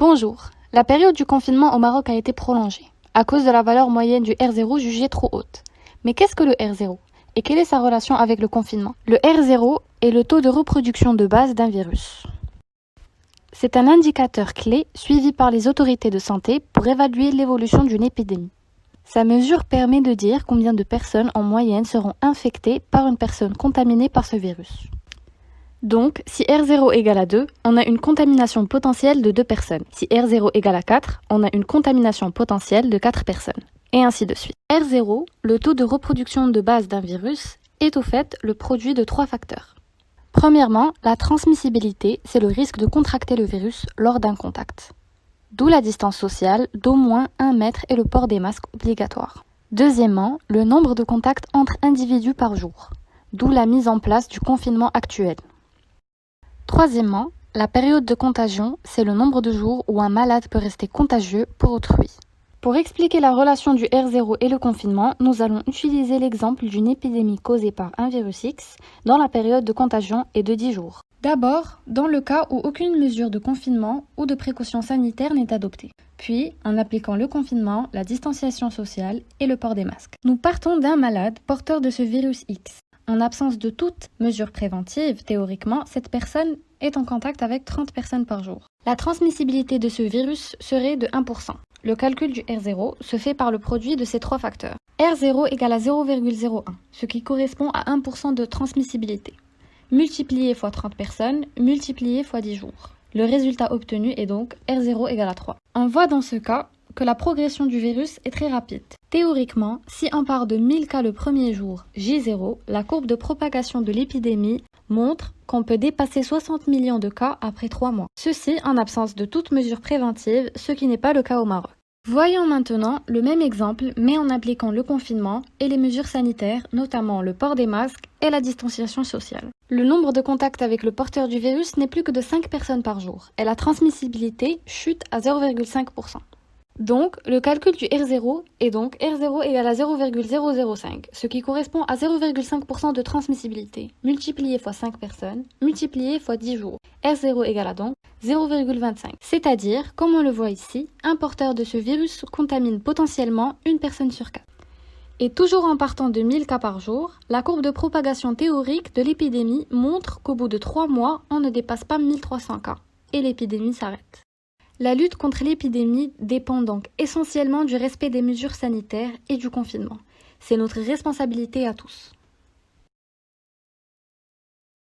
Bonjour. La période du confinement au Maroc a été prolongée, à cause de la valeur moyenne du R0 jugée trop haute. Mais qu'est-ce que le R0 et quelle est sa relation avec le confinement? Le R0 est le taux de reproduction de base d'un virus. C'est un indicateur clé suivi par les autorités de santé pour évaluer l'évolution d'une épidémie. Sa mesure permet de dire combien de personnes en moyenne seront infectées par une personne contaminée par ce virus. Donc, si R0 égale à 2, on a une contamination potentielle de 2 personnes. Si R0 égale à 4, on a une contamination potentielle de 4 personnes. Et ainsi de suite. R0, le taux de reproduction de base d'un virus, est au fait le produit de 3 facteurs. Premièrement, la transmissibilité, c'est le risque de contracter le virus lors d'un contact. D'où la distance sociale d'au moins 1 mètre et le port des masques obligatoires. Deuxièmement, le nombre de contacts entre individus par jour. D'où la mise en place du confinement actuel. Troisièmement, la période de contagion, c'est le nombre de jours où un malade peut rester contagieux pour autrui. Pour expliquer la relation du R0 et le confinement, nous allons utiliser l'exemple d'une épidémie causée par un virus X dont la période de contagion est de 10 jours. D'abord, dans le cas où aucune mesure de confinement ou de précaution sanitaire n'est adoptée. Puis, en appliquant le confinement, la distanciation sociale et le port des masques. Nous partons d'un malade porteur de ce virus X. En absence de toute mesure préventive, théoriquement, cette personne est en contact avec 30 personnes par jour. La transmissibilité de ce virus serait de 1%. Le calcul du R0 se fait par le produit de ces 3 facteurs. R0 égale à 0,01, ce qui correspond à 1% de transmissibilité. Multiplié fois 30 personnes, multiplié fois 10 jours. Le résultat obtenu est donc R0 égale à 3. On voit dans ce cas que la progression du virus est très rapide. Théoriquement, si on part de 1000 cas le premier jour, J0, la courbe de propagation de l'épidémie montre qu'on peut dépasser 60 millions de cas après 3 mois. Ceci en absence de toute mesure préventive, ce qui n'est pas le cas au Maroc. Voyons maintenant le même exemple, mais en appliquant le confinement et les mesures sanitaires, notamment le port des masques et la distanciation sociale. Le nombre de contacts avec le porteur du virus n'est plus que de 5 personnes par jour, et la transmissibilité chute à 0,5%. Donc, le calcul du R0 est donc R0 égale à 0,005, ce qui correspond à 0,5% de transmissibilité, multiplié fois 5 personnes, multiplié fois 10 jours. R0 égale à donc 0,25. C'est-à-dire, comme on le voit ici, un porteur de ce virus contamine potentiellement une personne sur 4. Et toujours en partant de 1000 cas par jour, la courbe de propagation théorique de l'épidémie montre qu'au bout de 3 mois, on ne dépasse pas 1300 cas, et l'épidémie s'arrête. La lutte contre l'épidémie dépend donc essentiellement du respect des mesures sanitaires et du confinement. C'est notre responsabilité à tous.